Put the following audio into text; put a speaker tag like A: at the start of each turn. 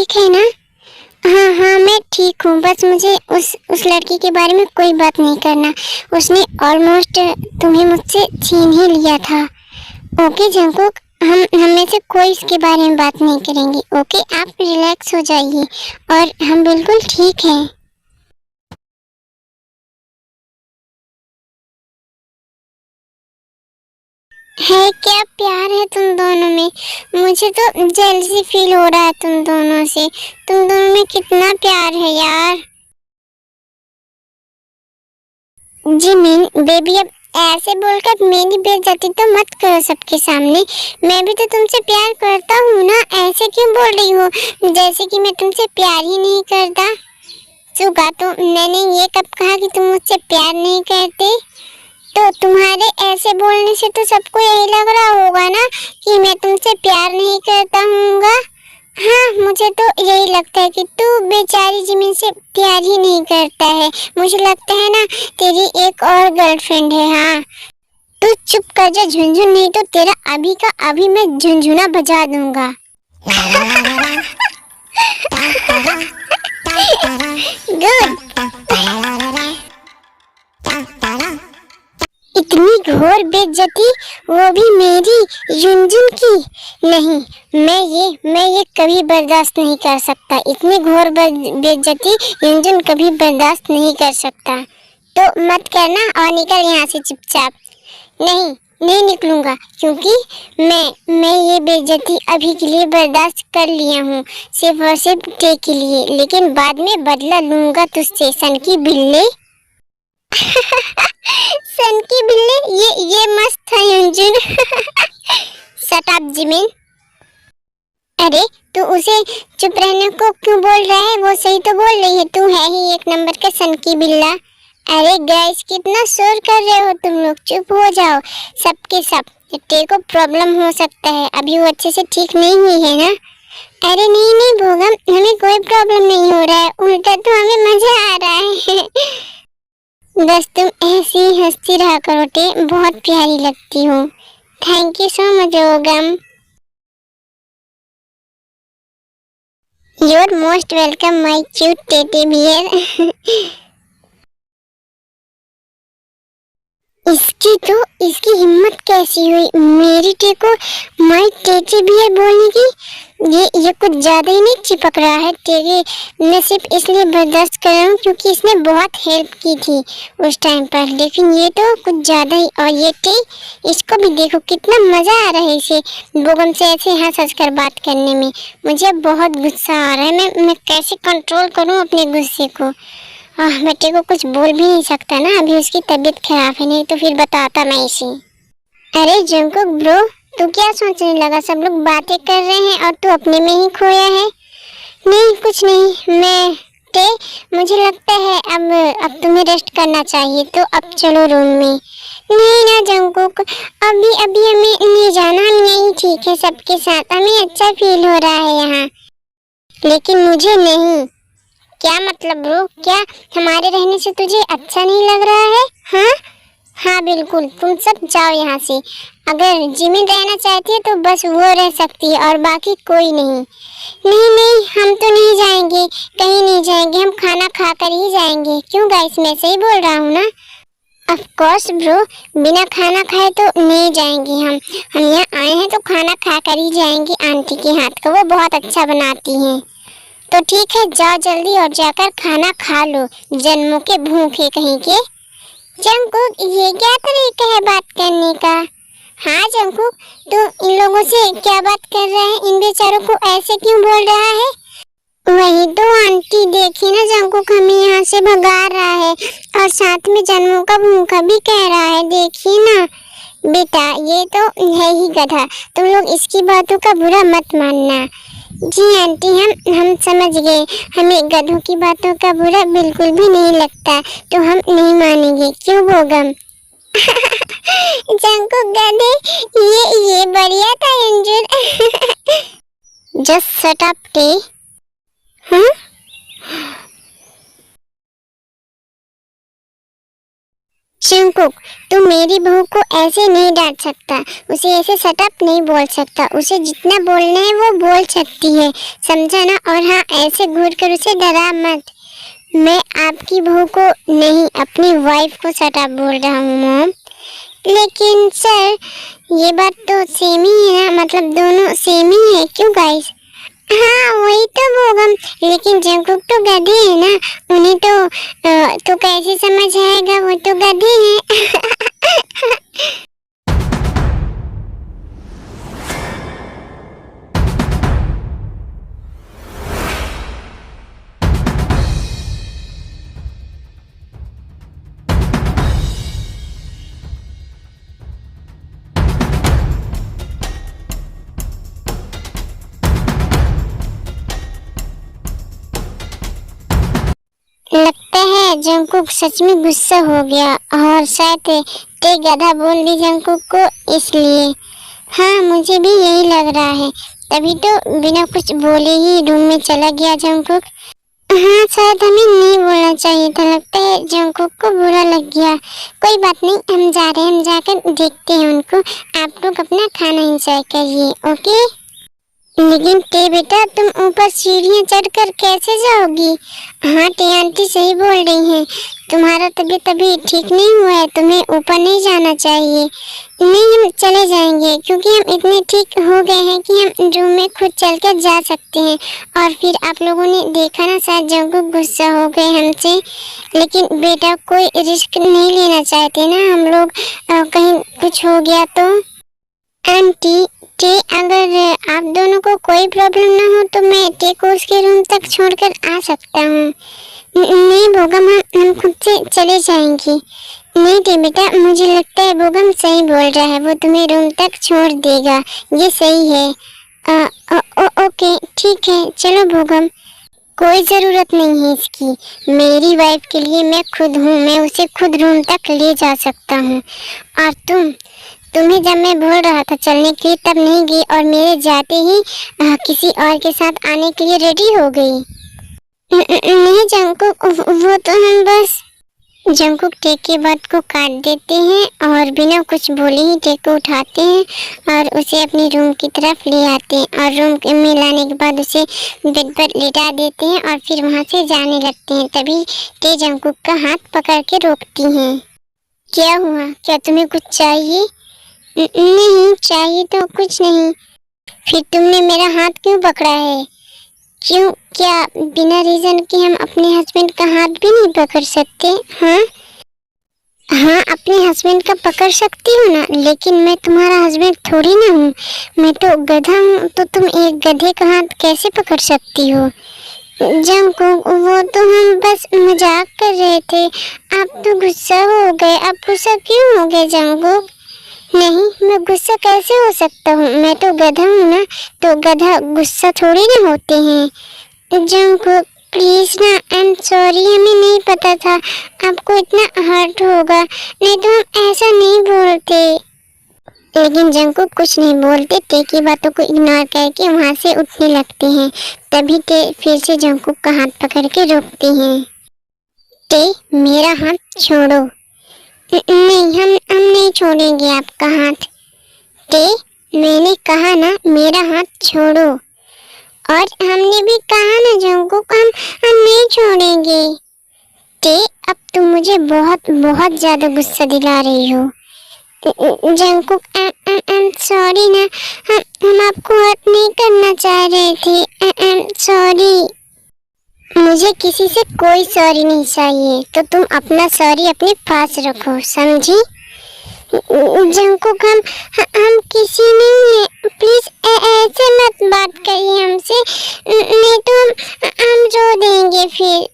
A: ठीक है ना? हाँ हाँ, मैं ठीक हूँ। बस मुझे उस लड़की के बारे में कोई बात नहीं करना। उसने ऑलमोस्ट तुम्हें मुझसे छीन ही लिया था। ओके जंकुक, हम में से कोई इसके बारे में बात नहीं करेंगे। ओके, आप रिलैक्स हो जाइए और हम बिल्कुल ठीक हैं। है क्या प्यार है तुम दोनों में? मुझे तो जेलसी फील हो रहा है तुम दोनों से। तुम दोनों में कितना प्यार है यार। जिमिन बेबी, अब ऐसे बोलकर मेरी बेइज्जती तो मत करो सबके सामने। मैं भी तो तुमसे प्यार करता हूँ ना, ऐसे क्यों बोल रही हो जैसे कि मैं तुमसे प्यार ही नहीं करता। सुगा, तो मैंने ये कब कहा कि तुम मुझसे प्यार नहीं करते? तो तुम्हारे ऐसे बोलने से तो सबको यही लग रहा होगा ना कि मैं तुमसे प्यार नहीं करता हूँगा। हाँ, मुझे तो यही लगता है कि तू बेचारी जिमिन से प्यार ही नहीं करता है। मुझे लगता है ना तेरी एक और गर्लफ्रेंड है। हाँ, तू चुप कर जा झुनझुन, नहीं तो तेरा अभी का अभी मैं झुनझुना बजा दूंगा। गुड। इतनी घोर बेइज्जती, वो भी मेरी झुनझुन की। नहीं, मैं ये कभी बर्दाश्त नहीं कर सकता। इतनी घोर बेइज्जती झुनझुन कभी बर्दाश्त नहीं कर सकता। तो मत करना और निकल यहाँ से चुपचाप। नहीं, नहीं निकलूंगा, क्योंकि मैं ये बेइज्जती अभी के लिए बर्दाश्त कर लिया हूँ, सिर्फ और सिर्फ डे के लिए। लेकिन बाद में बदला लूंगा तुझसे, सन की बिल्ले। सन की बिल्ले, ये मस्त था युंजुन। Shut up Jimin. अरे, तू उसे चुप रहने को क्यों बोल रहा है? वो सही तो बोल रही है, तू है ही एक नंबर का सन की बिल्ला। अरे गाइस, कितना शोर कर रहे हो तुम लोग, चुप हो जाओ सबके सब। तेरे को प्रॉब्लम हो सकता है, अभी वो अच्छे से ठीक नहीं हुई है ना। अरे नहीं नहीं भोगम, हमें कोई प्रॉब्लम नहीं हो रहा है, उल्टा तो हमें मजा आ रहा है। बस तुम ऐसी हंसती रहा करो टे, बहुत प्यारी लगती हो। थैंक यू सो मच भोगम। You're most welcome, my cute teddy bear. इसकी हिम्मत कैसी हुई मेरी टे को माई टेटी बियर बोलने की? ये कुछ ज्यादा ही नहीं चिपक रहा है तेरे? मैं सिर्फ इसलिए बर्दाश्त कर रहा हूँ क्योंकि इसने बहुत हेल्प की थी उस टाइम पर, लेकिन ये तो कुछ ज्यादा ही। और ये टे, इसको भी देखो कितना मजा आ रहा है इसे बोगम से ऐसे हंस हंस कर बात करने में। मुझे बहुत गुस्सा आ रहा है, मैं कैसे कंट्रोल करूँ अपने गुस्से को। बेटे को कुछ बोल भी नहीं सकता ना, अभी उसकी तबीयत खराब है, नहीं तो फिर बताता मैं इसे। अरे जंकुक ब्रो, तू क्या सोचने लगा? सब लोग बातें कर रहे हैं और तू अपने में ही खोया है। नहीं कुछ नहीं, मुझे लगता है अब तुम्हें रेस्ट करना चाहिए, तो अब चलो रूम में। नहीं ना जंकुक, अभी अभी हमें नहीं जाना, हम यही ठीक है सबके साथ, हमें अच्छा फील हो रहा है यहाँ, लेकिन मुझे नहीं। क्या मतलब ब्रो? क्या हमारे रहने से तुझे अच्छा नहीं लग रहा है? हाँ हाँ बिल्कुल, तुम सब जाओ यहाँ से। अगर जिमिन रहना चाहती है तो बस वो रह सकती है और बाकी कोई नहीं। नहीं नहीं, हम तो नहीं जाएंगे, कहीं नहीं जाएंगे, हम खाना खा कर ही जाएंगे। क्यों गाइस, मैं सही बोल रहा हूँ ना? ऑफ कोर्स ब्रो, बिना खाना खाए तो नहीं जाएंगे हम यहाँ आए हैं तो खाना खा कर ही जाएंगे। आंटी के हाथ का वो बहुत अच्छा बनाती हैं। तो ठीक है, जाओ जल्दी और जाकर खाना खा लो, जन्मों के भूखे कहीं के। जंकुक, ये क्या तरीका है बात करने का? हाँ जंकुक, तू इन लोगों से क्या बात कर रहा है? इन बेचारों को ऐसे क्यों बोल रहा है? वही तो आंटी, देखी ना जंकुक हमें यहाँ से भगा रहा है और साथ में जन्मों का भूखा भी कह रहा है, देखिए ना। बेटा ये तो है ही गधा, तुम लोग इसकी बातों का बुरा मत मानना। जी आंटी, हम समझ गए, हमें गधों की बातों का बुरा बिल्कुल भी नहीं लगता, तो हम नहीं मानेंगे, क्यों बोगम? जंको गधे, ये बढ़िया था इंजुर। जस्ट शट अप टे। जंगकुक, तू मेरी बहू को ऐसे नहीं डांट सकता, उसे ऐसे सटअप नहीं बोल सकता, उसे जितना बोलना है वो बोल सकती है, समझा ना। और हाँ, ऐसे घूर कर उसे डरा मत। मैं आपकी बहू को नहीं, अपनी वाइफ को सटअप बोल रहा हूँ मॉम। लेकिन सर, ये बात तो सेम ही है ना, मतलब दोनों सेम ही है क्यों गाइस? हाँ वही तो बोगम, लेकिन जंगकुक तो गधे है ना, उन्हें तो कैसे समझ आएगा, वो तो गधे हैं। लगता है जंगकुक सच में गुस्सा हो गया और शायद ते गधा बोल दी जंगकुक को इसलिए। हाँ मुझे भी यही लग रहा है, तभी तो बिना कुछ बोले ही रूम में चला गया जंगकुक। हाँ शायद हमें नहीं बोलना चाहिए था, लगता है जंगकुक को बुरा लग गया। कोई बात नहीं, हम जा रहे हैं, हम जाकर देखते हैं उनको। आप लोग अपना खाना एंजॉय करिए, ओके? लेकिन टे बेटा, तुम ऊपर सीढ़ियाँ चढ़कर कैसे जाओगी? हाँ टे आंटी सही बोल रही हैं, तुम्हारा तबीयत अभी ठीक नहीं हुआ है, तुम्हें ऊपर नहीं जाना चाहिए। नहीं, हम चले जाएंगे क्योंकि हम इतने ठीक हो गए हैं कि हम रूम में खुद चलकर जा सकते हैं। और फिर आप लोगों ने देखा ना, शायद जंगकुक गुस्सा हो गए हमसे, लेकिन बेटा कोई रिस्क नहीं लेना चाहते ना हम लोग, कहीं कुछ हो गया तो। आंटी टे, अगर आप दोनों को कोई प्रॉब्लम ना हो तो मैं टे को उसके रूम तक छोड़कर आ सकता हूँ। नहीं बोगम, हम खुद से चले जाएंगे। नहीं टे बेटा, मुझे लगता है बोगम सही बोल रहा है, वो तुम्हें रूम तक छोड़ देगा, ये सही है। ओके ठीक है, चलो बोगम। कोई ज़रूरत नहीं है इसकी, मेरी वाइफ के लिए मैं खुद हूँ, मैं उसे खुद रूम तक ले जा सकता हूँ। और तुम्हें जब मैं बोल रहा था चलने के लिए तब नहीं गई, और मेरे जाते ही किसी और के साथ आने के लिए रेडी हो गई। नहीं जंगकुक, वो तो हम बस। जंगकुक टेक की बात को काट देते हैं और बिना कुछ बोले ही टेक को उठाते हैं और उसे अपनी रूम की तरफ ले आते हैं, और रूम में लाने के बाद उसे बेड पर लेटा देते हैं और फिर वहाँ से जाने लगते हैं। तभी टे जंगकुक का हाथ पकड़ के रोकती हैं। क्या हुआ, क्या तुम्हें कुछ चाहिए? नहीं चाहिए तो कुछ नहीं। फिर तुमने मेरा हाथ क्यों पकड़ा है? क्यों, क्या बिना रीजन के हम अपने हस्बैंड का हाथ भी नहीं पकड़ सकते? हाँ हाँ, अपने हस्बैंड का पकड़ सकती हो ना, लेकिन मैं तुम्हारा हस्बैंड थोड़ी ना हूँ, मैं तो गधा हूँ, तो तुम एक गधे का हाथ कैसे पकड़ सकती हो? जंगकुक, वो तो हम बस मजाक कर रहे थे, आप तो गुस्सा हो गए। आप गुस्सा क्यों हो गए जंगकुक? नहीं, मैं गुस्सा कैसे हो सकता हूँ, मैं तो गधा हूँ ना, तो गधा गुस्सा थोड़ी ना होते हैं। जंगकुक प्लीज ना, आई एम सॉरी, हमें नहीं पता था आपको इतना हर्ट होगा, नहीं तो हम ऐसा नहीं बोलते। लेकिन जंगकुक कुछ नहीं बोलते, टे की बातों को इग्नोर करके वहाँ से उठने लगते हैं। तभी टे फिर से जंगकुक का हाथ पकड़ के रोकते हैं। टे, मेरा हाथ छोड़ो। नहीं, हम नहीं छोड़ेंगे आपका हाथ। टे, मैंने कहा ना मेरा हाथ छोड़ो। और हमने भी कहा ना जंगकुक, हम नहीं छोड़ेंगे। टे, अब तुम मुझे बहुत बहुत ज्यादा गुस्सा दिला रही हो। जंगकुक, आई एम सॉरी ना, हम आपको हर्ट नहीं करना चाह रहे थे, आई एम सॉरी। मुझे किसी से कोई सॉरी नहीं चाहिए, तो तुम अपना सॉरी अपने पास रखो, समझी? जंगकुक, हम किसी नहीं है, प्लीज ऐसे मत बात करिए हमसे, नहीं तो हम रो देंगे फिर।